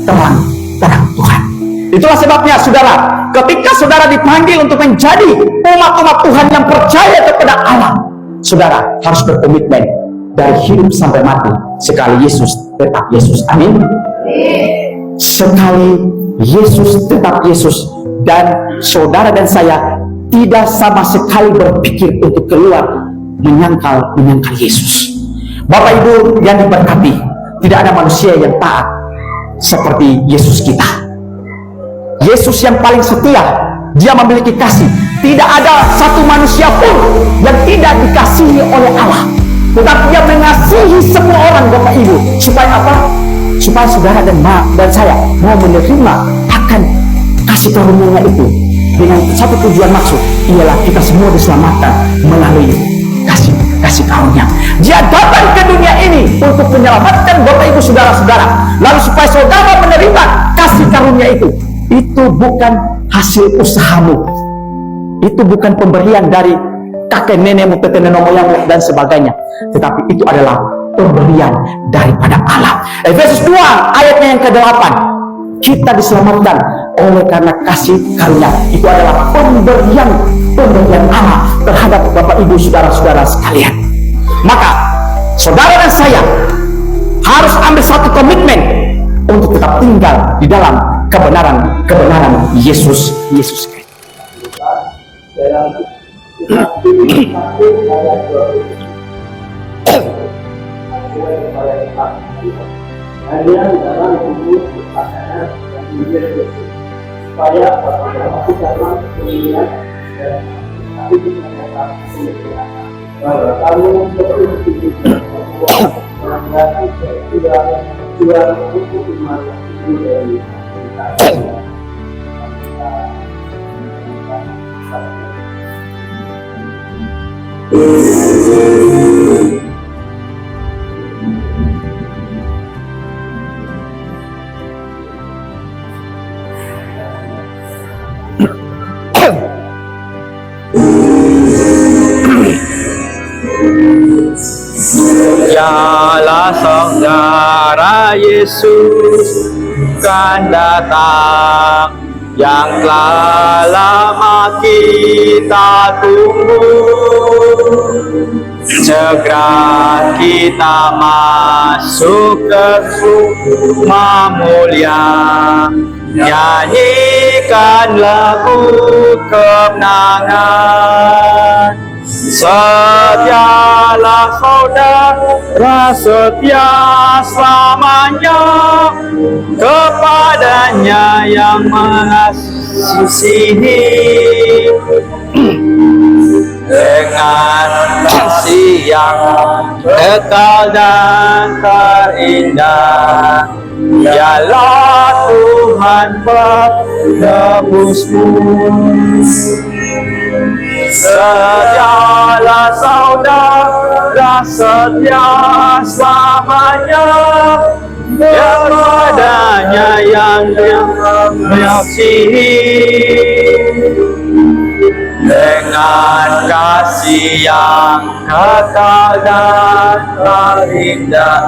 terang Tuhan. Itulah sebabnya saudara, ketika saudara dipanggil untuk menjadi umat-umat Tuhan yang percaya kepada Allah, saudara harus berkomitmen dari hidup sampai mati. Sekali Yesus tetap Yesus. Amin. Sekali Yesus tetap Yesus, dan saudara dan saya tidak sama sekali berpikir untuk keluar menyangkal Yesus. Bapak Ibu yang diberkati, tidak ada manusia yang taat seperti Yesus kita. Yesus yang paling setia, dia memiliki kasih. Tidak ada satu manusia pun yang tidak dikasihi oleh Allah, tetapi dia mengasihi semua orang, Bapak Ibu. Supaya apa? Supaya saudara dan saya mau menerima akan kasih karunia itu dengan satu tujuan maksud, ialah kita semua diselamatkan melalui kasih karunia. Dia datang ke dunia ini untuk menyelamatkan Bapak Ibu saudara-saudara. Lalu supaya saudara menerima kasih karunia itu bukan hasil usahamu, itu bukan pemberian dari kakek nenekmu, tete nenek moyangmu dan sebagainya, tetapi itu adalah pemberian daripada Allah. Efesus 2 ayatnya yang ke-8, kita diselamatkan oleh karena kasih karunia. Itu adalah pemberian Allah terhadap Bapak Ibu saudara-saudara sekalian. Maka saudara dan saya harus ambil satu komitmen untuk tetap tinggal di dalam kebenaran Yesus Kristus. Yalah saudara, Yesus kan datang, yang telah lama kita tunggu. Segera kita masuk ke rumah mulia, nyanyikan lagu kemenangan. Setialah saudara, setia selamanya kepadanya yang mengasihi, dengan kasih yang kekal dan terindah. Dialah Tuhan penebusmu. Setialah saudara, setia selamanya kepadanya yang mengasihi, dengan kasih yang kekal dan terindah.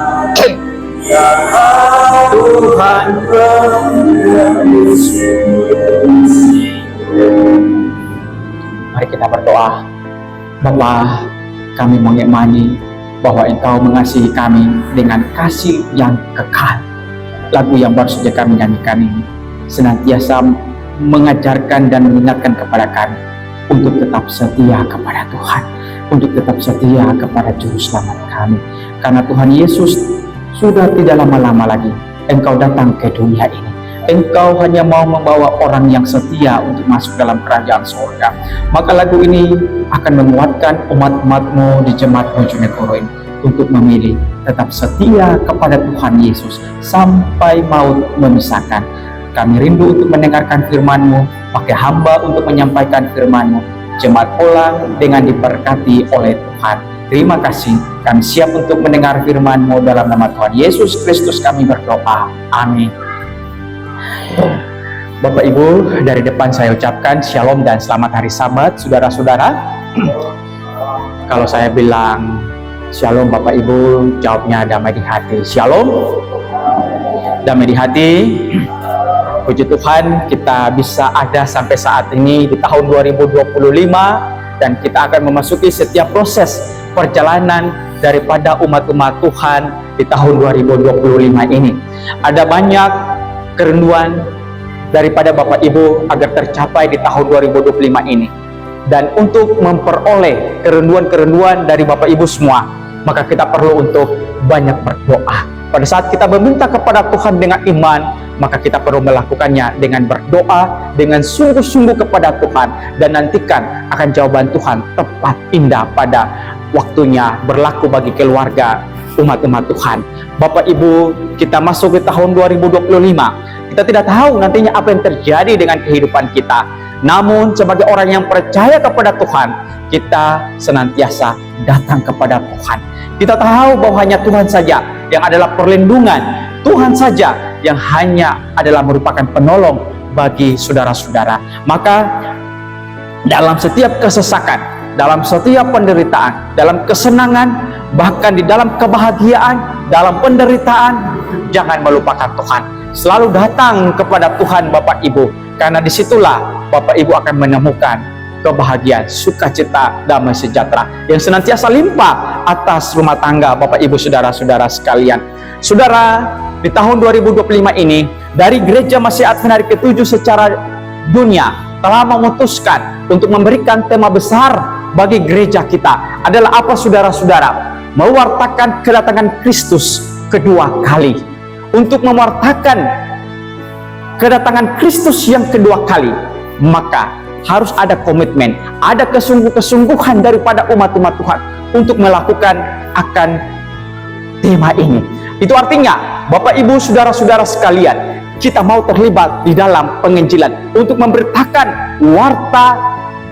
Tuhan penebusmu. Mari kita berdoa. Bapa, kami mengimani bahwa Engkau mengasihi kami dengan kasih yang kekal. Lagu yang baru saja kami nyanyikan ini senantiasa mengajarkan dan mengingatkan kepada kami untuk tetap setia kepada Tuhan, untuk tetap setia kepada Juru Selamat kami. Karena Tuhan Yesus sudah tidak lama-lama lagi Engkau datang ke dunia ini. Engkau hanya mau membawa orang yang setia untuk masuk dalam kerajaan surga. Maka lagu ini akan menguatkan umat-umat-Mu di jemaat Bojonegoro ini untuk memilih tetap setia kepada Tuhan Yesus sampai maut memisahkan. Kami rindu untuk mendengarkan firman-Mu, pakai hamba untuk menyampaikan firman-Mu. Jemaat pulang dengan diberkati oleh Tuhan. Terima kasih. Kami siap untuk mendengar firman-Mu. Dalam nama Tuhan Yesus Kristus kami berdoa. Amin. Bapak Ibu, dari depan saya ucapkan Shalom dan selamat hari Sabat, saudara-saudara. Kalau saya bilang Shalom Bapak Ibu, jawabnya damai di hati. Shalom. damai di hati. Puji Tuhan, kita bisa ada sampai saat ini di tahun 2025, dan kita akan memasuki setiap proses perjalanan daripada umat-umat Tuhan di tahun 2025 ini. Ada banyak kerinduan daripada Bapak Ibu agar tercapai di tahun 2025 ini. Dan untuk memperoleh kerinduan-kerinduan dari Bapak Ibu semua, maka kita perlu untuk banyak berdoa. Pada saat kita meminta kepada Tuhan dengan iman, maka kita perlu melakukannya dengan berdoa, dengan sungguh-sungguh kepada Tuhan, dan nantikan akan jawaban Tuhan tepat indah pada waktunya berlaku bagi keluarga umat-umat Tuhan. Bapak Ibu, kita masuk ke tahun 2025. Kita tidak tahu nantinya apa yang terjadi dengan kehidupan kita. Namun sebagai orang yang percaya kepada Tuhan, kita senantiasa datang kepada Tuhan. Kita tahu bahwa hanya Tuhan saja yang adalah perlindungan, Tuhan saja yang hanya adalah merupakan penolong bagi saudara-saudara. Maka dalam setiap kesesakan, dalam setiap penderitaan, dalam kesenangan, bahkan di dalam kebahagiaan, dalam penderitaan, jangan melupakan Tuhan. Selalu datang kepada Tuhan Bapak Ibu, karena disitulah Bapak Ibu akan menemukan kebahagiaan, sukacita, damai sejahtera yang senantiasa limpah atas rumah tangga Bapak Ibu saudara-saudara sekalian. Saudara, di tahun 2025 ini, dari Gereja Masih Advent hari ke-7 secara dunia telah memutuskan untuk memberikan tema besar bagi gereja kita. Adalah apa saudara-saudara? Mewartakan kedatangan Kristus kedua kali. Untuk mewartakan kedatangan Kristus yang kedua kali, maka harus ada komitmen, ada kesungguh-kesungguhan daripada umat-umat Tuhan untuk melakukan akan tema ini. Itu artinya, Bapak Ibu saudara-saudara sekalian, kita mau terlibat di dalam penginjilan untuk memberitakan warta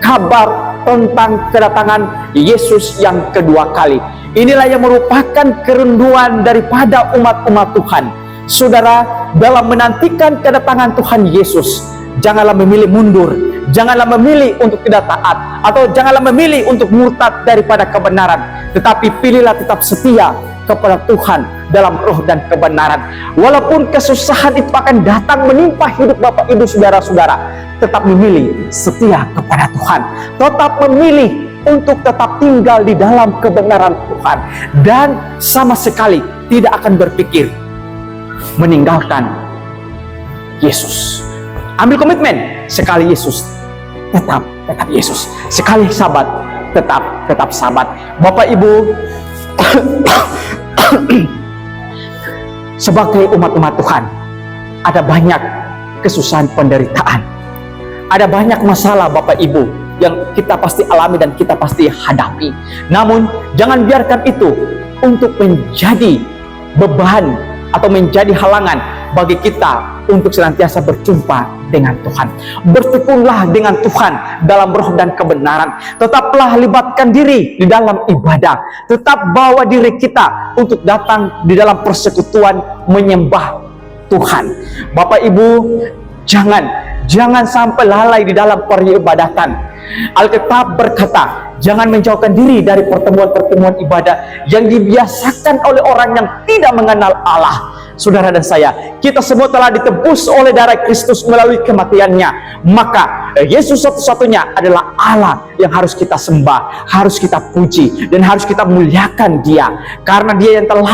kabar tentang kedatangan Yesus yang kedua kali. Inilah yang merupakan kerinduan daripada umat-umat Tuhan. Saudara, dalam menantikan kedatangan Tuhan Yesus, janganlah memilih mundur, janganlah memilih untuk tidak taat, atau janganlah memilih untuk murtad daripada kebenaran, tetapi pilihlah tetap setia kepada Tuhan dalam roh dan kebenaran. Walaupun kesusahan itu akan datang menimpa hidup Bapak Ibu saudara-saudara, tetap memilih setia kepada Tuhan, tetap memilih untuk tetap tinggal di dalam kebenaran Tuhan, dan sama sekali tidak akan berpikir meninggalkan Yesus. Ambil komitmen, sekali Yesus tetap Yesus, sekali sahabat tetap sahabat. Bapak Ibu sebagai umat-umat Tuhan, ada banyak kesusahan, penderitaan, ada banyak masalah Bapak Ibu yang kita pasti alami dan kita pasti hadapi. Namun jangan biarkan itu untuk menjadi beban atau menjadi halangan bagi kita untuk senantiasa berjumpa dengan Tuhan. Bertekunlah dengan Tuhan dalam roh dan kebenaran. Tetaplah libatkan diri di dalam ibadah. Tetap bawa diri kita untuk datang di dalam persekutuan menyembah Tuhan. Bapak Ibu, jangan sampai lalai di dalam peribadatan. Alkitab berkata, jangan menjauhkan diri dari pertemuan-pertemuan ibadah yang dibiasakan oleh orang yang tidak mengenal Allah. Saudara dan saya, kita semua telah ditebus oleh darah Kristus melalui kematiannya. Maka Yesus satu-satunya adalah Allah yang harus kita sembah, harus kita puji, dan harus kita muliakan Dia. Karena Dia yang telah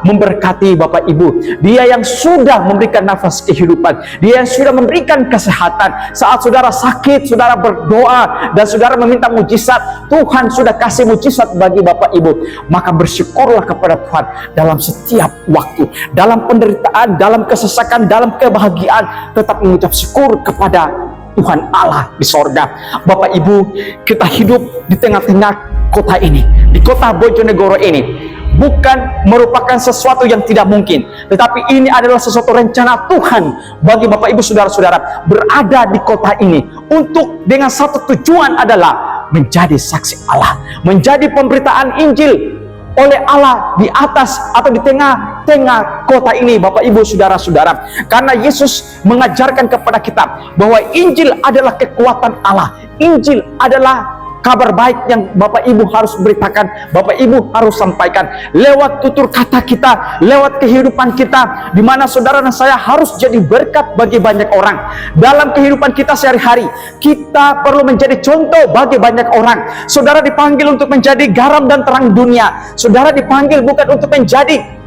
memberkati Bapak Ibu, Dia yang sudah memberikan nafas kehidupan, Dia yang sudah memberikan kesehatan. Saat saudara sakit, saudara berdoa dan saudara meminta mujizat, Tuhan sudah kasih mujizat bagi Bapak Ibu. Maka bersyukurlah kepada Tuhan dalam setiap waktu, dalam penderitaan, dalam kesesakan, dalam kebahagiaan, tetap mengucap syukur kepada Tuhan Allah di sorga. Bapak Ibu, kita hidup di tengah-tengah kota ini, di kota Bojonegoro ini, bukan merupakan sesuatu yang tidak mungkin, tetapi ini adalah sesuatu rencana Tuhan bagi Bapak Ibu saudara-saudara berada di kota ini untuk dengan satu tujuan adalah menjadi saksi Allah, menjadi pemberitaan Injil oleh Allah di atas atau di tengah-tengah kota ini, Bapak Ibu saudara-saudara. Karena Yesus mengajarkan kepada kita bahwa Injil adalah kekuatan Allah, Injil adalah kabar baik yang Bapak Ibu harus beritakan, Bapak Ibu harus sampaikan lewat tutur kata kita, lewat kehidupan kita, di mana saudara dan saya harus jadi berkat bagi banyak orang. Dalam kehidupan kita sehari-hari, kita perlu menjadi contoh bagi banyak orang. Saudara dipanggil untuk menjadi garam dan terang dunia. Saudara dipanggil bukan untuk menjadi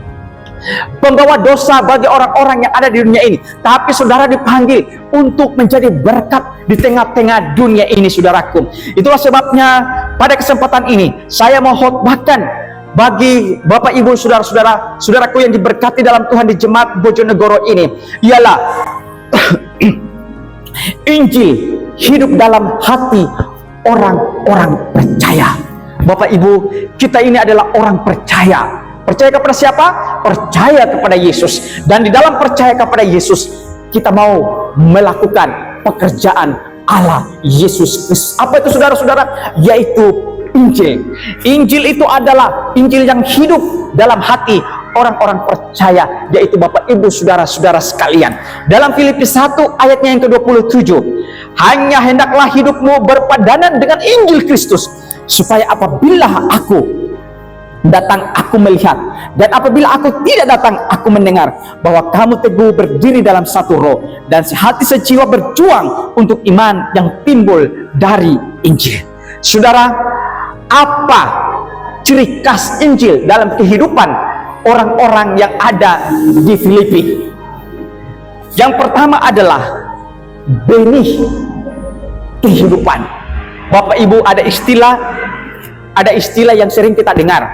pembawa dosa bagi orang-orang yang ada di dunia ini, tapi saudara dipanggil untuk menjadi berkat di tengah-tengah dunia ini, saudaraku. Itulah sebabnya pada kesempatan ini saya mau khotbahkan bagi Bapak Ibu, saudara-saudara, saudaraku yang diberkati dalam Tuhan di Jemaat Bojonegoro ini, ialah Injil hidup dalam hati orang-orang percaya. Bapak Ibu, kita ini adalah orang percaya. Percaya kepada siapa? Percaya kepada Yesus. Dan di dalam percaya kepada Yesus, kita mau melakukan pekerjaan Allah Yesus Kristus. Apa itu saudara-saudara? Yaitu Injil. Injil itu adalah Injil yang hidup dalam hati orang-orang percaya, yaitu Bapak Ibu saudara-saudara sekalian. Dalam Filipi 1 ayatnya yang ke-27, hanya hendaklah hidupmu berpadanan dengan Injil Kristus, supaya apabila aku datang aku melihat, dan apabila aku tidak datang aku mendengar, bahwa kamu teguh berdiri dalam satu roh dan sehati sejiwa berjuang untuk iman yang timbul dari Injil. Saudara, apa ciri khas Injil dalam kehidupan orang-orang yang ada di Filipi? Yang pertama adalah benih kehidupan. Bapak Ibu, ada istilah yang sering kita dengar.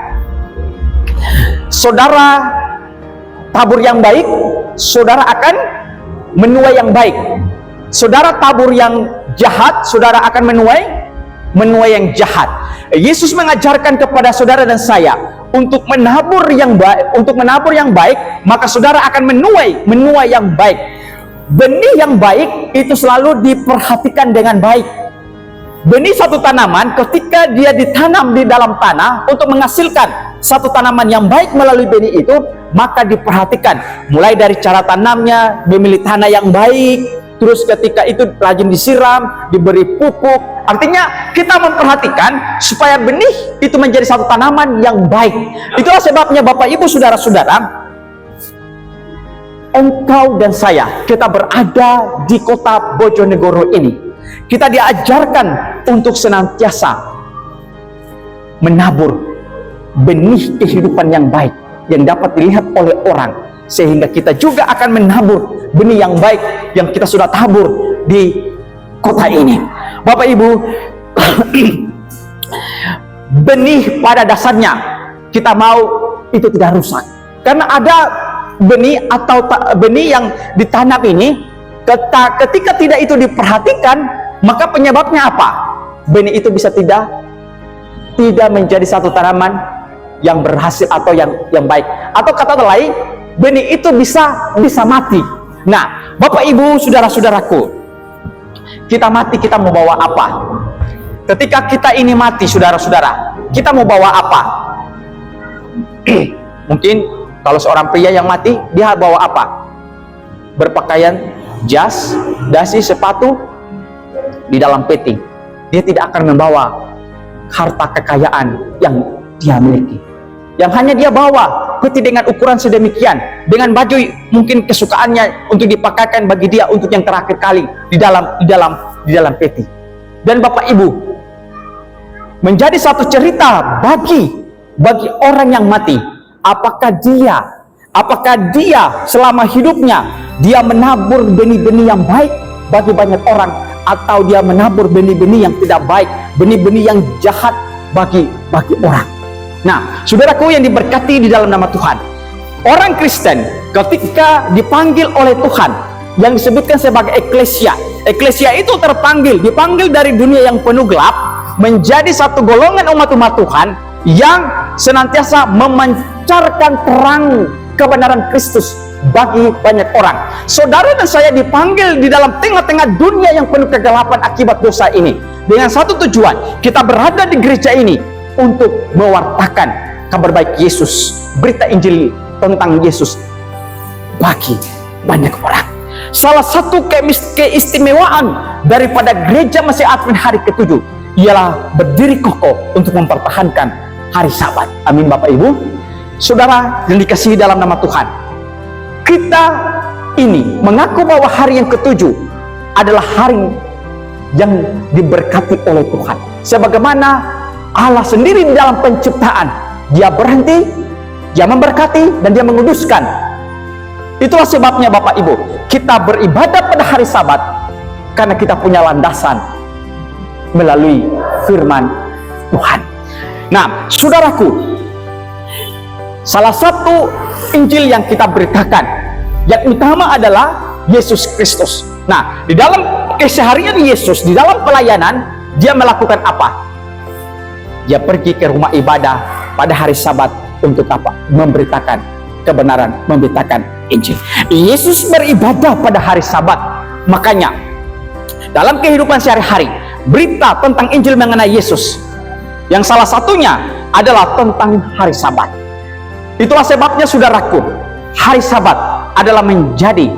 Saudara tabur yang baik, saudara akan menuai yang baik. Saudara tabur yang jahat, saudara akan menuai yang jahat. Yesus mengajarkan kepada saudara dan saya untuk menabur yang baik, maka saudara akan menuai yang baik. Benih yang baik itu selalu diperhatikan dengan baik. Benih satu tanaman ketika dia ditanam di dalam tanah untuk menghasilkan satu tanaman yang baik melalui benih itu, maka diperhatikan mulai dari cara tanamnya, memilih tanah yang baik, terus ketika itu rajin disiram, diberi pupuk. Artinya kita memperhatikan supaya benih itu menjadi satu tanaman yang baik. Itulah sebabnya Bapak Ibu saudara-saudara, engkau dan saya, kita berada di kota Bojonegoro ini. Kita diajarkan untuk senantiasa menabur benih kehidupan yang baik yang dapat dilihat oleh orang, sehingga kita juga akan menabur benih yang baik yang kita sudah tabur di kota ini. Bapak Ibu, benih pada dasarnya kita mau itu tidak rusak, karena ada benih atau benih yang ditanam ini ketika tidak itu diperhatikan, maka penyebabnya apa? Benih itu bisa tidak menjadi satu tanaman yang berhasil atau yang baik, atau kata lain, benih itu bisa mati. Nah, Bapak Ibu saudara-saudaraku, kita mati, kita mau bawa apa? Ketika kita ini mati, saudara-saudara, kita mau bawa apa? Mungkin kalau seorang pria yang mati, dia bawa apa? Berpakaian jas, dasi, sepatu di dalam peti. Dia tidak akan membawa harta kekayaan yang dia miliki. Yang hanya dia bawa peti dengan ukuran sedemikian, dengan baju mungkin kesukaannya untuk dipakaikan bagi dia untuk yang terakhir kali di dalam peti. Dan Bapak Ibu, menjadi satu cerita bagi orang yang mati, apakah dia selama hidupnya dia menabur benih-benih yang baik bagi banyak orang, atau dia menabur benih-benih yang tidak baik, benih-benih yang jahat bagi orang. Nah, saudaraku yang diberkati di dalam nama Tuhan, orang Kristen ketika dipanggil oleh Tuhan yang disebutkan sebagai eklesia itu dipanggil dari dunia yang penuh gelap menjadi satu golongan umat-umat Tuhan yang senantiasa memancarkan terang kebenaran Kristus bagi banyak orang. Saudara dan saya dipanggil di dalam tengah-tengah dunia yang penuh kegelapan akibat dosa ini, dengan satu tujuan, kita berada di gereja ini untuk mewartakan kabar baik Yesus, berita Injil tentang Yesus bagi banyak orang. Salah satu keistimewaan daripada gereja Mesias Advent hari ke-7, ialah berdiri kokoh untuk mempertahankan hari Sabat. Amin Bapak Ibu. Saudara yang dikasihi dalam nama Tuhan, kita ini mengaku bahwa hari yang ketujuh adalah hari yang diberkati oleh Tuhan. Sebagaimana Allah sendiri di dalam penciptaan, Dia berhenti, Dia memberkati, dan Dia menguduskan. Itulah sebabnya Bapak Ibu, kita beribadah pada hari Sabat karena kita punya landasan melalui firman Tuhan. Nah, saudaraku, salah satu Injil yang kita beritakan yang utama adalah Yesus Kristus. Nah, di dalam keseharian Yesus, di dalam pelayanan, Dia melakukan apa? Dia pergi ke rumah ibadah pada hari Sabat untuk apa? Memberitakan kebenaran, memberitakan Injil. Yesus beribadah pada hari Sabat. Makanya dalam kehidupan sehari-hari, berita tentang Injil mengenai Yesus yang salah satunya adalah tentang hari Sabat. Itulah sebabnya saudaraku, hari Sabat adalah menjadi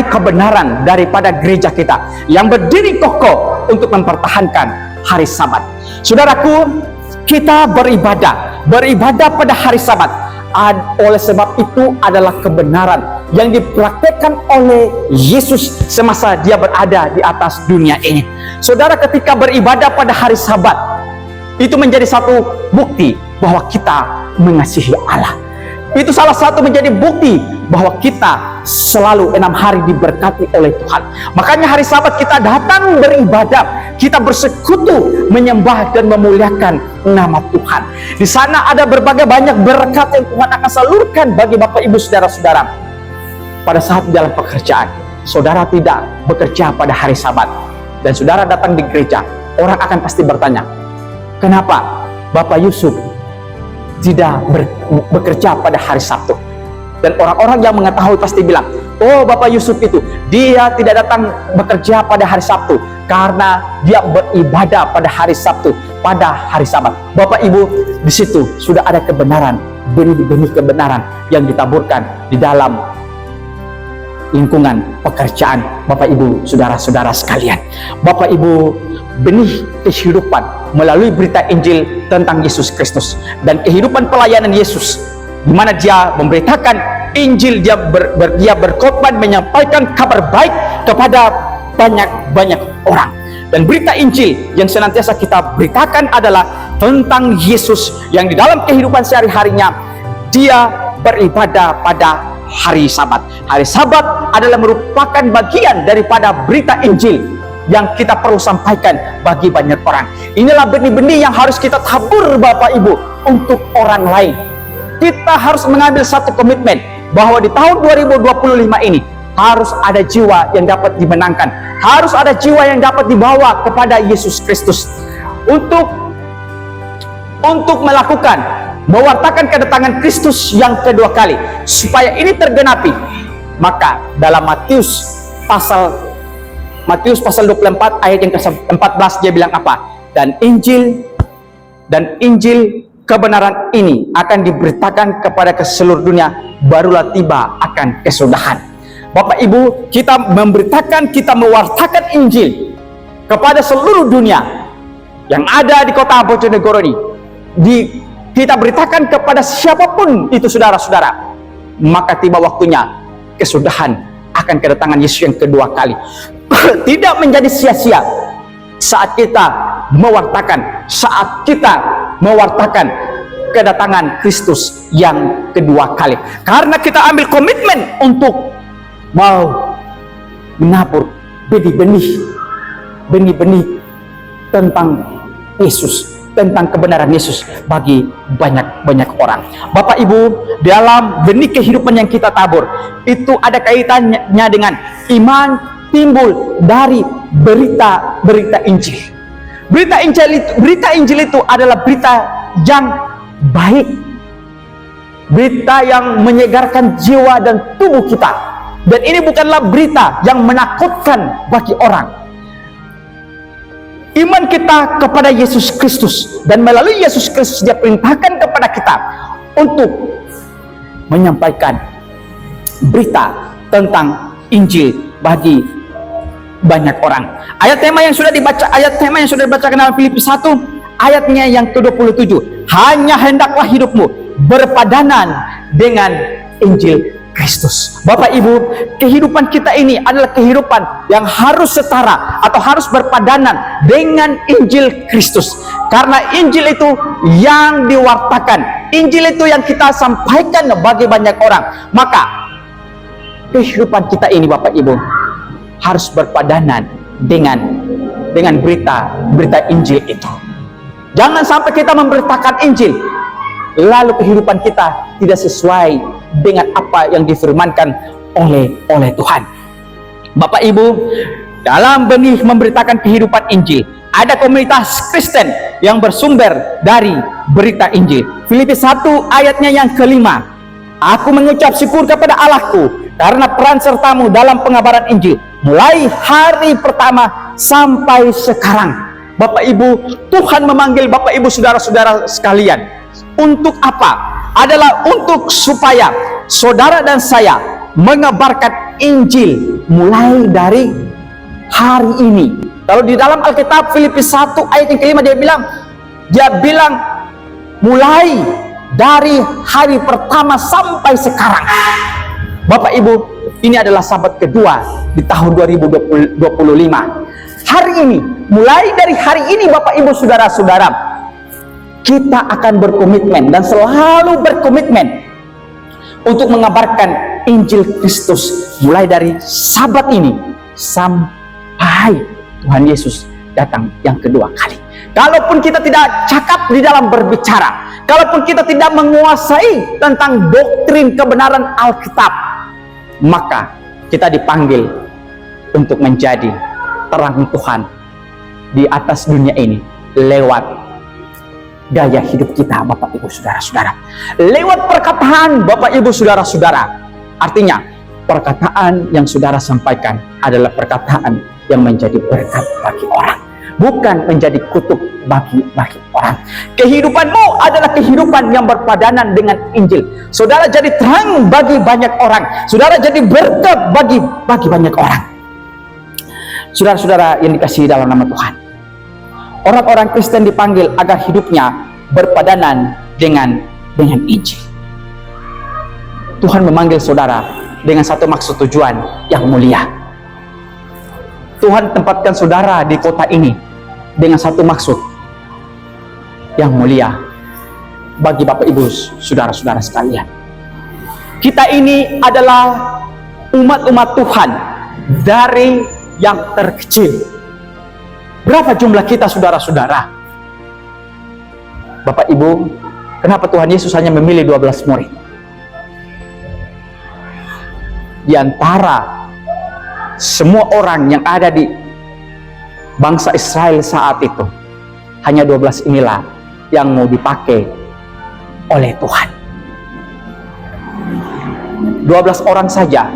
kebenaran daripada gereja kita yang berdiri kokoh untuk mempertahankan hari Sabat. Saudaraku, kita beribadah pada hari Sabat. Oleh sebab itu adalah kebenaran yang dipraktekkan oleh Yesus semasa Dia berada di atas dunia ini. Saudara, ketika beribadah pada hari Sabat, itu menjadi satu bukti bahwa kita mengasihi Allah. Itu salah satu menjadi bukti bahwa kita selalu 6 hari diberkati oleh Tuhan. Makanya hari Sabat kita datang beribadah, kita bersekutu menyembah dan memuliakan nama Tuhan. Di sana ada berbagai banyak berkat yang Tuhan akan salurkan bagi Bapak Ibu saudara-saudara. Pada saat dalam pekerjaan, saudara tidak bekerja pada hari Sabat dan saudara datang di gereja, orang akan pasti bertanya, kenapa Bapak Yusuf tidak bekerja pada hari Sabtu? Dan orang-orang yang mengetahui pasti bilang, oh Bapak Yusuf itu, dia tidak datang bekerja pada hari Sabtu karena dia beribadah pada hari Sabtu, pada hari Sabat. Bapak Ibu, di situ sudah ada kebenaran, benih-benih kebenaran yang ditaburkan di dalam lingkungan pekerjaan Bapak Ibu saudara-saudara sekalian. Bapak Ibu, benih kehidupan melalui berita Injil tentang Yesus Kristus dan kehidupan pelayanan Yesus, di mana Dia memberitakan Injil, Dia berkhotbah, menyampaikan kabar baik kepada banyak orang. Dan berita Injil yang senantiasa kita beritakan adalah tentang Yesus yang di dalam kehidupan sehari-harinya Dia beribadah pada hari Sabat. Hari Sabat adalah merupakan bagian daripada berita Injil yang kita perlu sampaikan bagi banyak orang. Inilah benih-benih yang harus kita tabur Bapak Ibu untuk orang lain. Kita harus mengambil satu komitmen bahwa di tahun 2025 ini harus ada jiwa yang dapat dimenangkan, harus ada jiwa yang dapat dibawa kepada Yesus Kristus untuk melakukan, mewartakan kedatangan Kristus yang kedua kali. Supaya ini tergenapi, maka dalam Matius pasal 24 ayat yang ke-14 dia bilang apa? Dan Injil kebenaran ini akan diberitakan kepada ke seluruh dunia, barulah tiba akan kesudahan. Bapak Ibu, kita memberitakan, kita mewartakan Injil kepada seluruh dunia yang ada di kota Bojonegoro ini. Kita beritakan kepada siapapun itu saudara-saudara, maka tiba waktunya kesudahan akan kedatangan Yesus yang kedua kali. Tidak menjadi sia-sia saat kita mewartakan kedatangan Kristus yang kedua kali, karena kita ambil komitmen untuk mau menabur benih-benih tentang Yesus, tentang kebenaran Yesus bagi banyak orang. Bapak Ibu, dalam benih kehidupan yang kita tabur itu ada kaitannya dengan iman timbul dari berita Injil. Berita Injil itu adalah berita yang baik, berita yang menyegarkan jiwa dan tubuh kita. Dan ini bukanlah berita yang menakutkan bagi orang. Iman kita kepada Yesus Kristus, dan melalui Yesus Kristus Dia perintahkan kepada kita untuk menyampaikan berita tentang Injil bagi banyak orang. Ayat tema yang sudah dibacakan dalam Filipi 1 ayatnya yang ke-27. Hanya hendaklah hidupmu berpadanan dengan Injil Kristus. Bapak Ibu, kehidupan kita ini adalah kehidupan yang harus setara atau harus berpadanan dengan Injil Kristus. Karena Injil itu yang diwartakan, Injil itu yang kita sampaikan bagi banyak orang. Maka kehidupan kita ini, Bapak Ibu, harus berpadanan dengan berita Injil itu. Jangan sampai kita memberitakan Injil lalu kehidupan kita tidak sesuai dengan apa yang difirmankan oleh Tuhan. Bapak Ibu, dalam benih memberitakan kehidupan Injil, ada komunitas Kristen yang bersumber dari berita Injil. Filipi 1 ayatnya yang ke-5. Aku mengucap syukur kepada Allahku karena peran sertamu dalam pengabaran Injil mulai hari pertama sampai sekarang. Bapak Ibu, Tuhan memanggil Bapak Ibu saudara-saudara sekalian. Untuk apa? Adalah untuk supaya saudara dan saya mengabarkan Injil mulai dari hari ini. Kalau di dalam Alkitab Filipi 1 ayat yang ke-5 dia bilang mulai dari hari pertama sampai sekarang. Bapak Ibu, ini adalah sabat kedua di tahun 2025. Hari ini, mulai dari hari ini Bapak Ibu saudara-saudara, kita akan berkomitmen dan selalu berkomitmen untuk mengabarkan Injil Kristus mulai dari sabat ini sampai Tuhan Yesus datang yang kedua kali. Kalaupun kita tidak cakap di dalam berbicara, kalaupun kita tidak menguasai tentang doktrin kebenaran Alkitab, maka kita dipanggil untuk menjadi terang Tuhan di atas dunia ini lewat gaya hidup kita, Bapak Ibu saudara-saudara, lewat perkataan Bapak Ibu saudara-saudara. Artinya perkataan yang saudara sampaikan adalah perkataan yang menjadi berkat bagi orang, bukan menjadi kutuk bagi orang. Kehidupanmu adalah kehidupan yang berpadanan dengan Injil. Saudara jadi terang bagi banyak orang, saudara jadi berkat bagi banyak orang. Saudara-saudara yang dikasihi dalam nama Tuhan, orang-orang Kristen dipanggil agar hidupnya berpadanan dengan Injil. Tuhan memanggil saudara dengan satu maksud tujuan yang mulia. Tuhan tempatkan saudara di kota ini dengan satu maksud yang mulia bagi Bapak Ibu saudara-saudara sekalian. Kita ini adalah umat-umat Tuhan dari yang terkecil. Berapa jumlah kita saudara-saudara? Bapak Ibu, kenapa Tuhan Yesus hanya memilih 12 murid? Di antara semua orang yang ada di bangsa Israel saat itu, hanya 12 inilah yang mau dipakai oleh Tuhan. 12 orang saja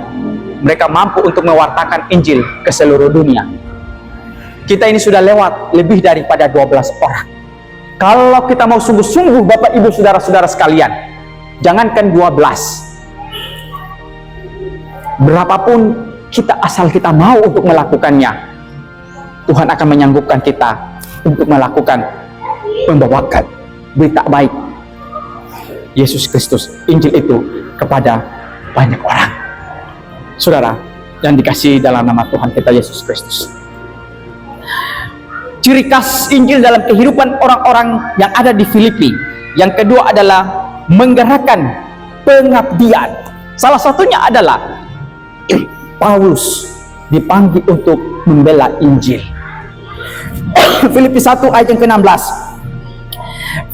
mereka mampu untuk mewartakan Injil ke seluruh dunia. Kita ini sudah lewat lebih daripada 12 orang. Kalau kita mau sungguh-sungguh Bapak Ibu saudara-saudara sekalian, jangankan 12, berapapun kita asal kita mau untuk melakukannya, Tuhan akan menyanggupkan kita untuk melakukan membawakan berita baik Yesus Kristus, Injil itu kepada banyak orang. Saudara yang dikasihi dalam nama Tuhan kita Yesus Kristus, ciri khas Injil dalam kehidupan orang-orang yang ada di Filipi yang kedua adalah menggerakkan pengabdian. Salah satunya adalah Paulus dipanggil untuk membela Injil. Filipi 1 ayat yang ke-16.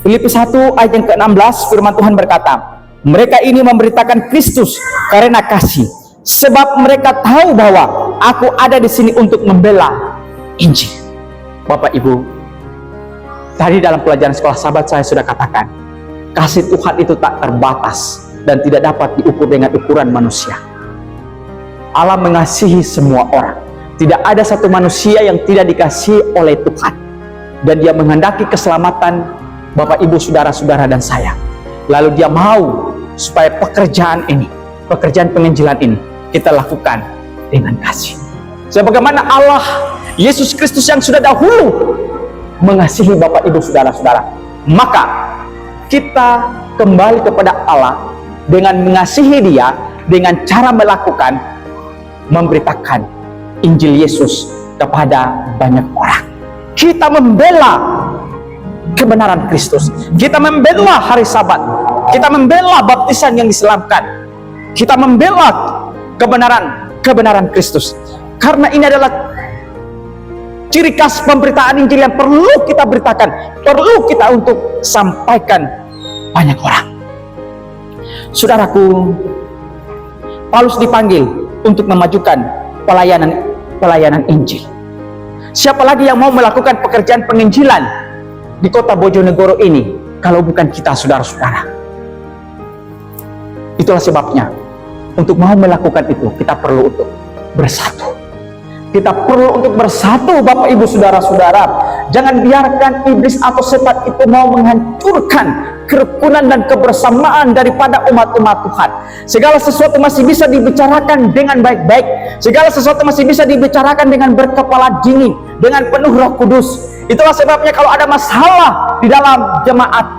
Filipi 1 ayat yang ke-16 firman Tuhan berkata, mereka ini memberitakan Kristus karena kasih, sebab mereka tahu bahwa aku ada di sini untuk membela Injil. Bapak Ibu, tadi dalam pelajaran sekolah sahabat saya sudah katakan, kasih Tuhan itu tak terbatas dan tidak dapat diukur dengan ukuran manusia. Allah mengasihi semua orang. Tidak ada satu manusia yang tidak dikasihi oleh Tuhan. Dan dia menghendaki keselamatan Bapak Ibu saudara-saudara dan saya. Lalu dia mau supaya pekerjaan ini, pekerjaan penginjilan ini kita lakukan dengan kasih. Sebagaimana Allah Yesus Kristus yang sudah dahulu mengasihi Bapak Ibu Saudara-saudara, maka kita kembali kepada Allah dengan mengasihi Dia, dengan cara melakukan, memberitakan Injil Yesus kepada banyak orang. Kita membela kebenaran Kristus, kita membela hari Sabat, kita membela baptisan yang diselamkan, kita membela kebenaran Kristus, karena ini adalah ciri khas pemberitaan Injil yang perlu kita beritakan, perlu kita untuk sampaikan banyak orang. Saudaraku, Paulus dipanggil untuk memajukan pelayanan Injil. Siapa lagi yang mau melakukan pekerjaan penginjilan di kota Bojonegoro ini kalau bukan kita, saudara-saudara? Itulah sebabnya, untuk mau melakukan itu, kita perlu untuk bersatu. Kita perlu untuk bersatu, Bapak Ibu Saudara-saudara. Jangan biarkan iblis atau setan itu mau menghancurkan kerukunan dan kebersamaan daripada umat-umat Tuhan. Segala sesuatu masih bisa dibicarakan dengan baik-baik. Segala sesuatu masih bisa dibicarakan dengan berkepala dingin, dengan penuh Roh Kudus. Itulah sebabnya kalau ada masalah di dalam jemaat,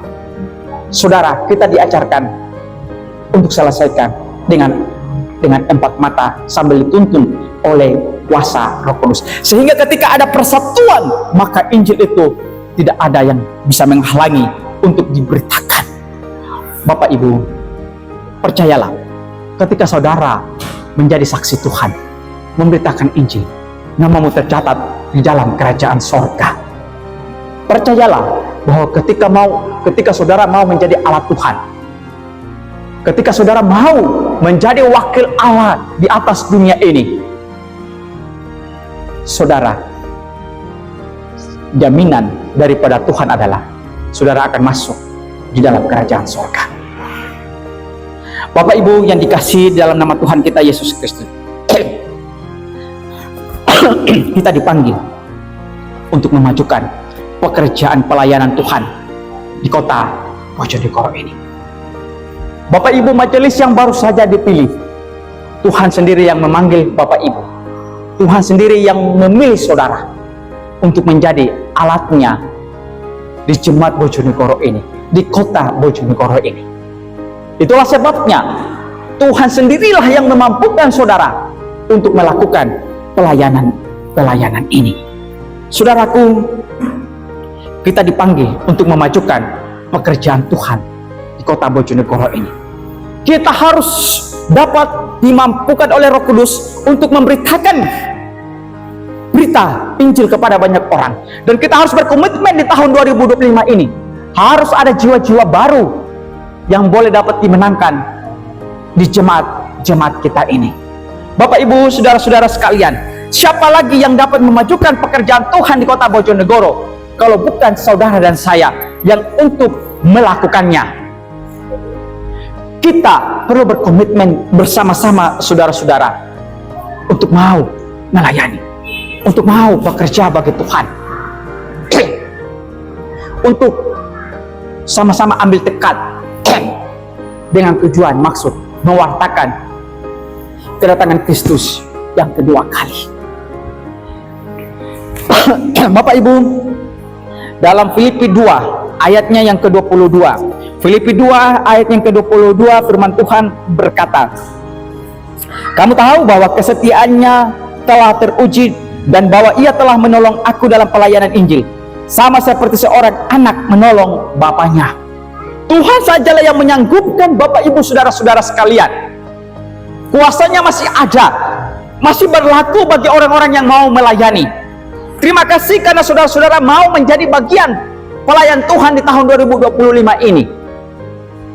saudara, kita diajarkan untuk selesaikan dengan empat mata sambil dituntun oleh kuasa Roh Kudus, sehingga ketika ada persatuan, maka Injil itu tidak ada yang bisa menghalangi untuk diberitakan. Bapak Ibu, percayalah, ketika saudara menjadi saksi Tuhan, memberitakan Injil, namamu tercatat di dalam kerajaan sorga. Percayalah bahwa ketika saudara mau menjadi alat Tuhan, ketika saudara mau menjadi wakil Allah di atas dunia ini, saudara, jaminan daripada Tuhan adalah saudara akan masuk di dalam kerajaan surga. Bapak Ibu yang dikasihi dalam nama Tuhan kita Yesus Kristus, kita dipanggil untuk memajukan pekerjaan pelayanan Tuhan di kota Bojonegoro ini. Bapak Ibu, majelis yang baru saja dipilih, Tuhan sendiri yang memanggil Bapak Ibu. Tuhan sendiri yang memilih saudara untuk menjadi alatnya di jemaat Bojonegoro ini, di kota Bojonegoro ini. Itulah sebabnya Tuhan sendirilah yang memampukan saudara untuk melakukan pelayanan ini. Saudaraku, kita dipanggil untuk memajukan pekerjaan Tuhan di kota Bojonegoro ini. Kita harus dapat dimampukan oleh Roh Kudus untuk memberitakan berita Injil kepada banyak orang. Dan kita harus berkomitmen di tahun 2025 ini, harus ada jiwa-jiwa baru yang boleh dapat dimenangkan di jemaat kita ini. Bapak Ibu Saudara-saudara sekalian, siapa lagi yang dapat memajukan pekerjaan Tuhan di kota Bojonegoro kalau bukan saudara dan saya yang untuk melakukannya? Kita perlu berkomitmen bersama-sama saudara-saudara untuk mau melayani, untuk mau bekerja bagi Tuhan, untuk sama-sama ambil tekad dengan tujuan maksud mewartakan kedatangan Kristus yang kedua kali. Bapak Ibu, dalam Filipi 2 ayatnya yang ke-22, Filipi 2 ayat yang ke-22, firman Tuhan berkata, kamu tahu bahwa kesetiaannya telah teruji dan bahwa ia telah menolong aku dalam pelayanan Injil, sama seperti seorang anak menolong bapaknya. Tuhan sajalah yang menyanggupkan Bapak Ibu Saudara-saudara sekalian. Kuasanya masih ada, masih berlaku bagi orang-orang yang mau melayani. Terima kasih karena saudara-saudara mau menjadi bagian pelayan Tuhan di tahun 2025 ini.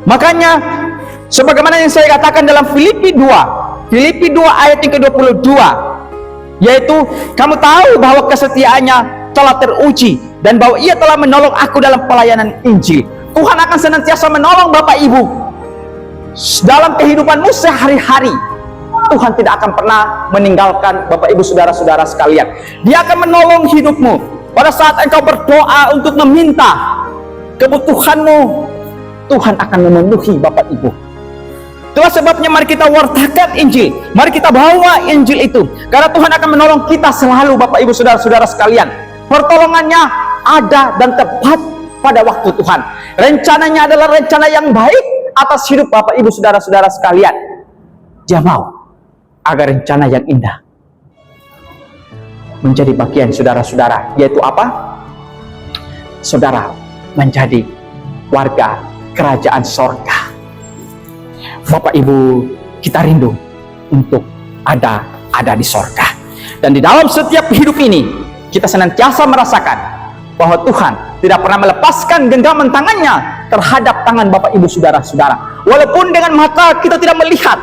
Makanya sebagaimana yang saya katakan dalam Filipi 2 ayat yang ke-22, yaitu kamu tahu bahwa kesetiaannya telah teruji dan bahwa ia telah menolong aku dalam pelayanan Injil. Tuhan akan senantiasa menolong Bapak Ibu dalam kehidupanmu sehari-hari. Tuhan tidak akan pernah meninggalkan Bapak Ibu Saudara-saudara sekalian. Dia akan menolong hidupmu pada saat engkau berdoa untuk meminta kebutuhanmu. Tuhan akan memenuhi Bapak Ibu. Itulah sebabnya mari kita wartakan Injil. Mari kita bawa Injil itu. Karena Tuhan akan menolong kita selalu, Bapak Ibu Saudara-saudara sekalian. Pertolongannya ada dan tepat pada waktu Tuhan. Rencananya adalah rencana yang baik atas hidup Bapak Ibu Saudara-saudara sekalian. Dia mau agar rencana yang indah menjadi bagian saudara-saudara, yaitu apa? Saudara menjadi warga kerajaan sorga. Bapak Ibu, kita rindu untuk ada di sorga. Dan di dalam setiap hidup ini, kita senantiasa merasakan bahwa Tuhan tidak pernah melepaskan genggaman tangannya terhadap tangan Bapak Ibu Saudara-saudara. Walaupun dengan mata kita tidak melihat,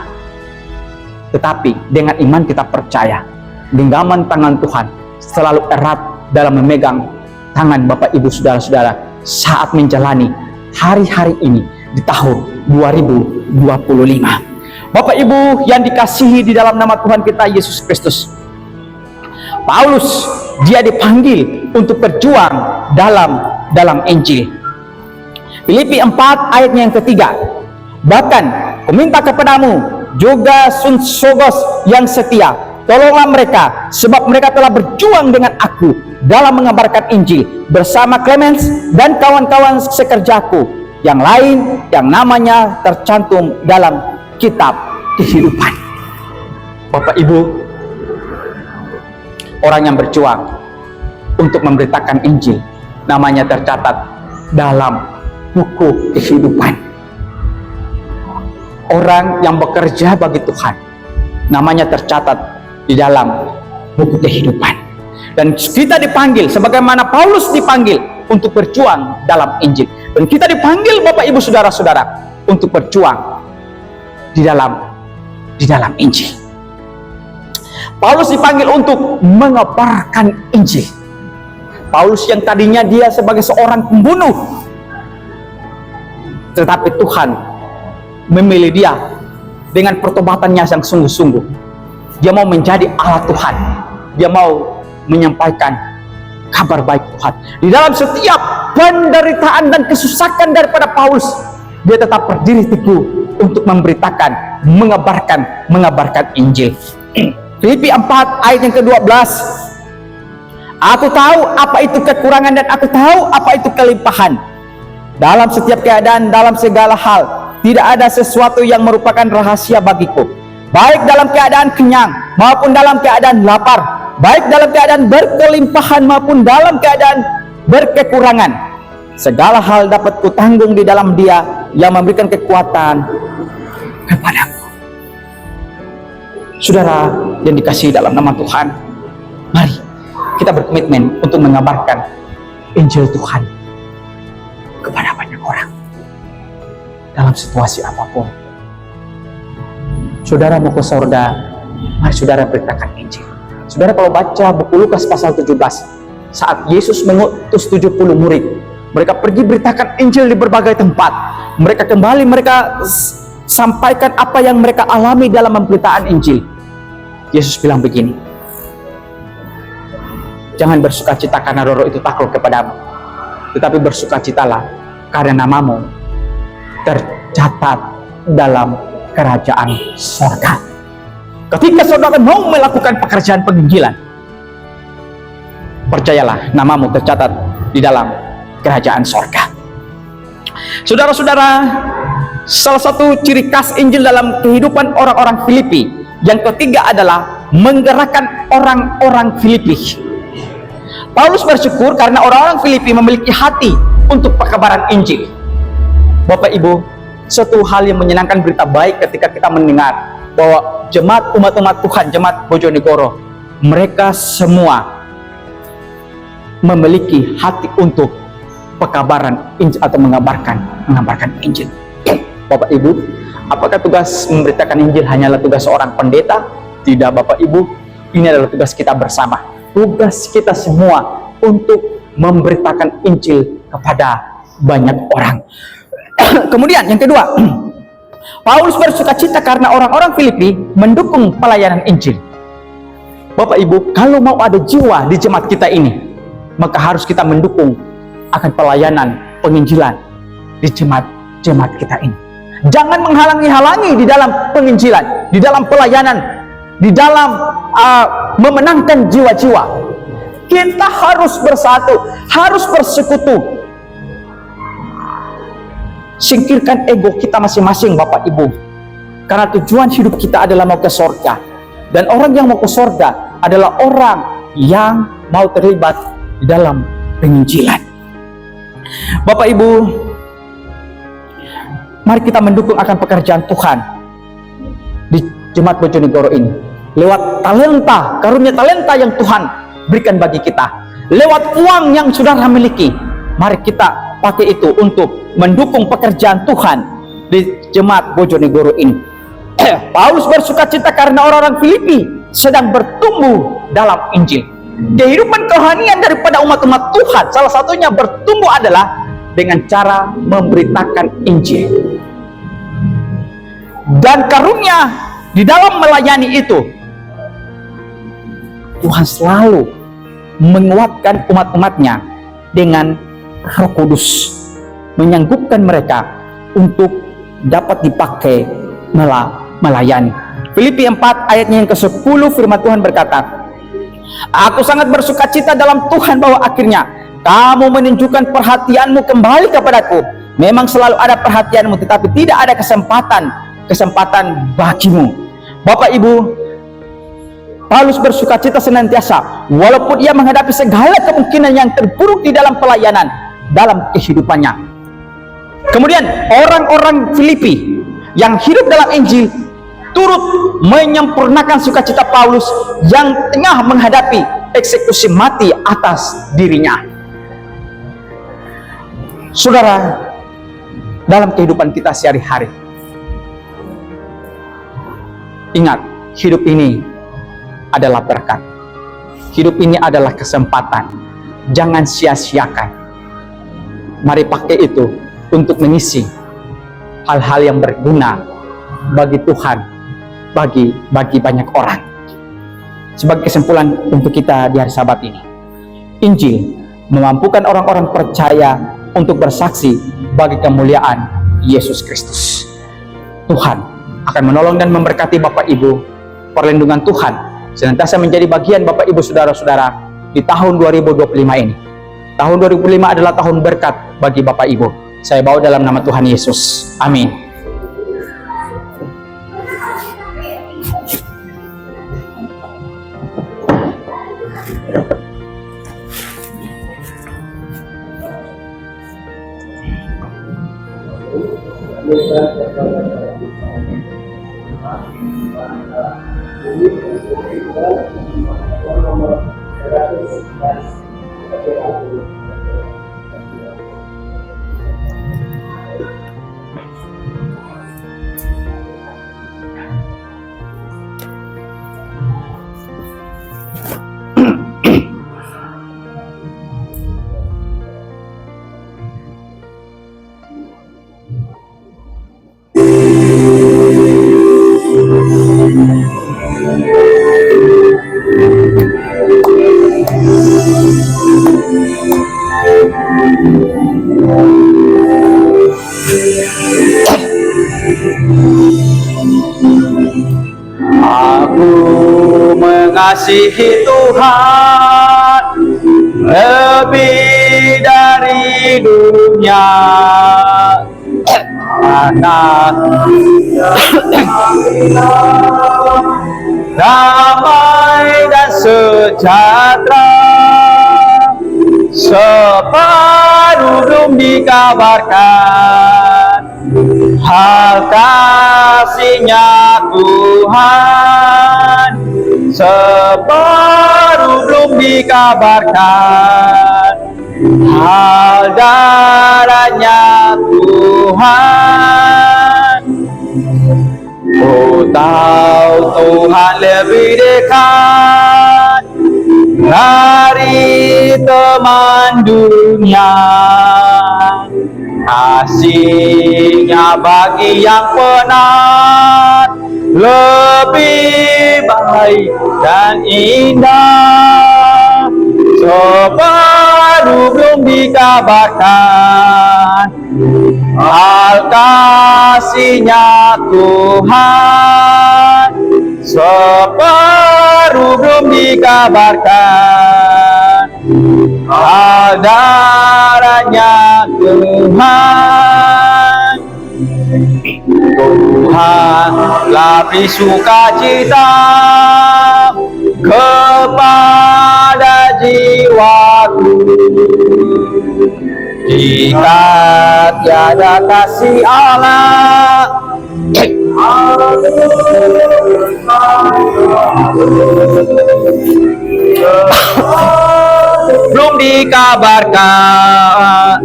tetapi dengan iman kita percaya genggaman tangan Tuhan selalu erat dalam memegang tangan Bapak Ibu Saudara-saudara saat menjalani hari-hari ini di tahun 2025. Bapak Ibu yang dikasihi di dalam nama Tuhan kita Yesus Kristus, Paulus dia dipanggil untuk berjuang dalam Injil. Filipi 4 ayatnya yang ketiga, bahkan kuminta kepadamu juga Sosogos yang setia, tolonglah mereka, sebab mereka telah berjuang dengan aku dalam mengabarkan Injil bersama Clemens dan kawan-kawan sekerjaku yang lain yang namanya tercantum dalam kitab kehidupan. Bapak Ibu, orang yang berjuang untuk memberitakan Injil namanya tercatat dalam buku kehidupan. Orang yang bekerja bagi Tuhan namanya tercatat di dalam buku kehidupan. Dan kita dipanggil sebagaimana Paulus dipanggil untuk berjuang dalam Injil, dan kita dipanggil Bapak Ibu Saudara-saudara untuk berjuang di dalam Injil. Paulus dipanggil untuk mengabarkan Injil. Paulus yang tadinya dia sebagai seorang pembunuh, tetapi Tuhan memilih dia dengan pertobatannya yang sungguh-sungguh. Dia mau menjadi alat Tuhan. Dia mau menyampaikan kabar baik Tuhan. Di dalam setiap penderitaan dan kesusahan daripada Paulus, dia tetap berdiri teguh untuk memberitakan, mengabarkan Injil. Filipi 4 ayat yang ke-12. Aku tahu apa itu kekurangan dan aku tahu apa itu kelimpahan. Dalam setiap keadaan, dalam segala hal, tidak ada sesuatu yang merupakan rahasia bagiku. Baik dalam keadaan kenyang maupun dalam keadaan lapar, baik dalam keadaan berkelimpahan maupun dalam keadaan berkekurangan. Segala hal dapat kutanggung di dalam Dia yang memberikan kekuatan kepadaku. Saudara yang dikasihi dalam nama Tuhan, mari kita berkomitmen untuk mengabarkan Injil Tuhan kepada banyak orang dalam situasi apapun. Saudara mau ke surga, mari saudara beritakan Injil. Saudara kalau baca buku Lukas pasal 17, saat Yesus mengutus 70 murid, mereka pergi beritakan Injil di berbagai tempat. Mereka kembali, mereka sampaikan apa yang mereka alami dalam pemberitaan Injil. Yesus bilang begini, jangan bersukacita karena roh itu takluk kepadamu, tetapi bersukacitalah karena namamu tercatat dalam kerajaan sorga. Ketika saudara mau melakukan pekerjaan penginjilan, percayalah namamu tercatat di dalam kerajaan sorga. Saudara-saudara, salah satu ciri khas Injil dalam kehidupan orang-orang Filipi yang ketiga adalah menggerakkan orang-orang Filipi. Paulus bersyukur karena orang-orang Filipi memiliki hati untuk pekabaran Injil. Bapak Ibu, suatu hal yang menyenangkan berita baik ketika kita mendengar bahwa jemaat umat-umat Tuhan, jemaat Bojonegoro, mereka semua memiliki hati untuk pekabaran Injil atau mengabarkan Injil. Bapak Ibu, apakah tugas memberitakan Injil hanyalah tugas seorang pendeta? Tidak, Bapak Ibu, ini adalah tugas kita bersama. Tugas kita semua untuk memberitakan Injil kepada banyak orang. Kemudian yang kedua, Paulus bersukacita karena orang-orang Filipi mendukung pelayanan Injil. Bapak Ibu, kalau mau ada jiwa di jemaat kita ini, maka harus kita mendukung akan pelayanan penginjilan di jemaat kita ini. Jangan menghalangi-halangi di dalam penginjilan, di dalam pelayanan, di dalam memenangkan jiwa-jiwa. Kita harus bersatu, harus bersekutu. Singkirkan ego kita masing-masing, Bapak Ibu. Karena tujuan hidup kita adalah mau ke sorga. Dan orang yang mau ke sorga adalah orang yang mau terlibat di dalam penginjilan. Bapak Ibu, mari kita mendukung akan pekerjaan Tuhan di Jemaat Bojonegoro ini. Lewat talenta, karunia talenta yang Tuhan berikan bagi kita. Lewat uang yang saudara miliki. Mari kita pakai itu untuk mendukung pekerjaan Tuhan di Jemaat Bojonegoro ini. Paulus bersuka cita karena orang-orang Filipi sedang bertumbuh dalam Injil. Kehidupan kerohanian daripada umat-umat Tuhan salah satunya bertumbuh adalah dengan cara memberitakan Injil. Dan karunia di dalam melayani itu, Tuhan selalu menguatkan umat-umatnya dengan Roh Kudus, menyanggupkan mereka untuk dapat dipakai melayani. Filipi 4 ayatnya yang ke-10, firman Tuhan berkata, aku sangat bersuka cita dalam Tuhan bahwa akhirnya kamu menunjukkan perhatianmu kembali kepadaku. Memang selalu ada perhatianmu, tetapi tidak ada kesempatan bagimu. Bapak Ibu, Paulus bersuka cita senantiasa walaupun ia menghadapi segala kemungkinan yang terburuk di dalam pelayanan dalam kehidupannya. Kemudian orang-orang Filipi yang hidup dalam Injil turut menyempurnakan sukacita Paulus yang tengah menghadapi eksekusi mati atas dirinya. Saudara, dalam kehidupan kita sehari-hari, ingat, hidup ini adalah berkat. Hidup ini adalah kesempatan. Jangan sia-siakan. Mari pakai itu untuk mengisi hal-hal yang berguna bagi Tuhan, bagi banyak orang. Sebagai kesimpulan untuk kita di hari Sabat ini, Injil memampukan orang-orang percaya untuk bersaksi bagi kemuliaan Yesus Kristus. Tuhan akan menolong dan memberkati Bapak Ibu. Perlindungan Tuhan senantiasa menjadi bagian Bapak Ibu saudara-saudara di tahun 2025 ini. Tahun 2005 adalah tahun berkat bagi Bapak Ibu. Saya bawa dalam nama Tuhan Yesus. Amin. Aku mengasihi Tuhan lebih dari dunia, karena damai dan sejahtera separuh belum dikabarkan. Hal kasih-Nya Tuhan separuh belum dikabarkan. Hal darah-Nya Tuhan. Oh, tahu Tuhan lebih dekat dari teman dunia. Kasih-Nya bagi yang penat lebih baik dan indah, separuh belum dikabarkan. Hal kasih-Nya Tuhan separuh belum dikabarkan, hal darahnya Tuhan. Tuhan telah beri sukacita kepada jiwaku, jika tiada kasih Allah belum dikabarkan,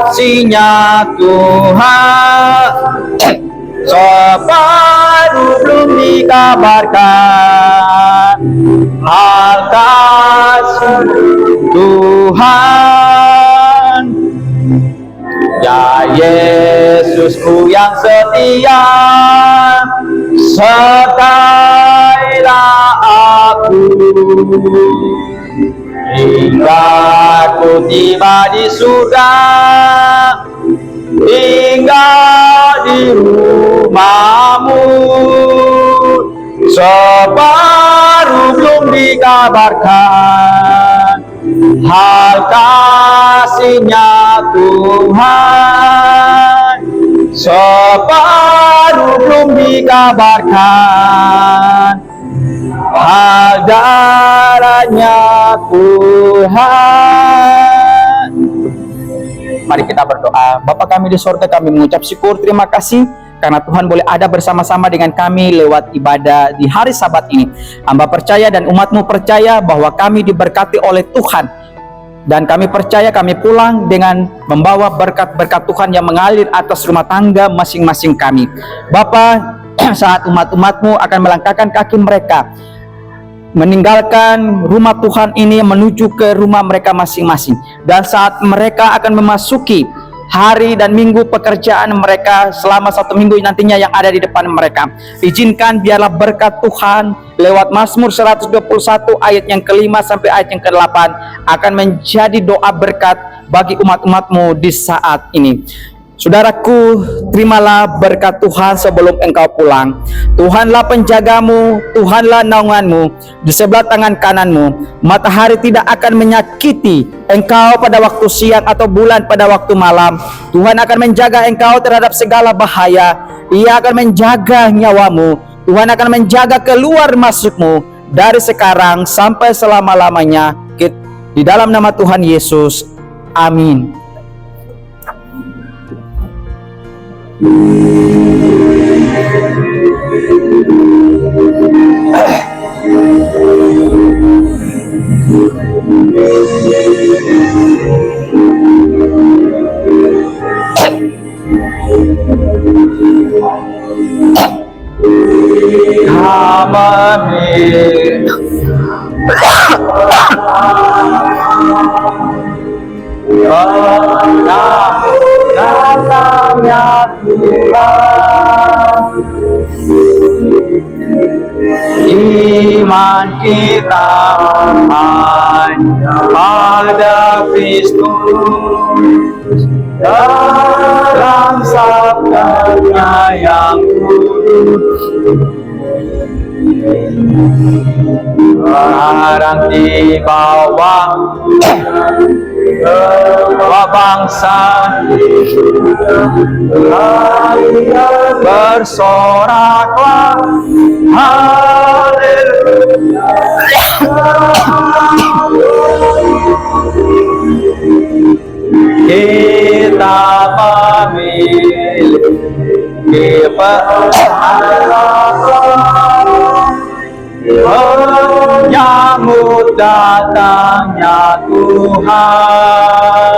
kasih-Nya Tuhan separuh belum dikabarkan, hal kasih Tuhan. Ya Yesusku yang setia, sertailah aku hingga ku tiba di surga, hingga di rumah-Mu. Separuh belum dikabarkan, hal kasih-Nya Tuhan separuh belum dikabarkan, hal darahnya Tuhan. Mari kita berdoa. Bapa kami di sorga, kami mengucap syukur, terima kasih karena Tuhan boleh ada bersama-sama dengan kami lewat ibadah di hari Sabat ini. Hamba percaya dan umat-Mu percaya bahwa kami diberkati oleh Tuhan, dan kami percaya kami pulang dengan membawa berkat-berkat Tuhan yang mengalir atas rumah tangga masing-masing kami. Bapa, saat umat-umat-Mu akan melangkahkan kaki mereka meninggalkan rumah Tuhan ini menuju ke rumah mereka masing-masing, dan saat mereka akan memasuki hari dan minggu pekerjaan mereka selama 1 minggu nantinya yang ada di depan mereka, izinkan biarlah berkat Tuhan lewat Mazmur 121 ayat yang ke-5 sampai ayat yang ke-8 akan menjadi doa berkat bagi umat-umat-Mu di saat ini. Saudaraku, terimalah berkat Tuhan sebelum engkau pulang. Tuhanlah penjagamu, Tuhanlah naunganmu, di sebelah tangan kananmu. Matahari tidak akan menyakiti engkau pada waktu siang atau bulan pada waktu malam. Tuhan akan menjaga engkau terhadap segala bahaya. Ia akan menjaga nyawamu. Tuhan akan menjaga keluar masukmu dari sekarang sampai selama-lamanya. Di dalam nama Tuhan Yesus, amin. Datangnya Tuhan, iman kita hanya pada Kristus, dalam sabdanya yang kudus. Sekarang tiba waktu bahwa bangsa bersoraklah, haleluya. Kita memiliki pengalaman menyambut datangnya Tuhan.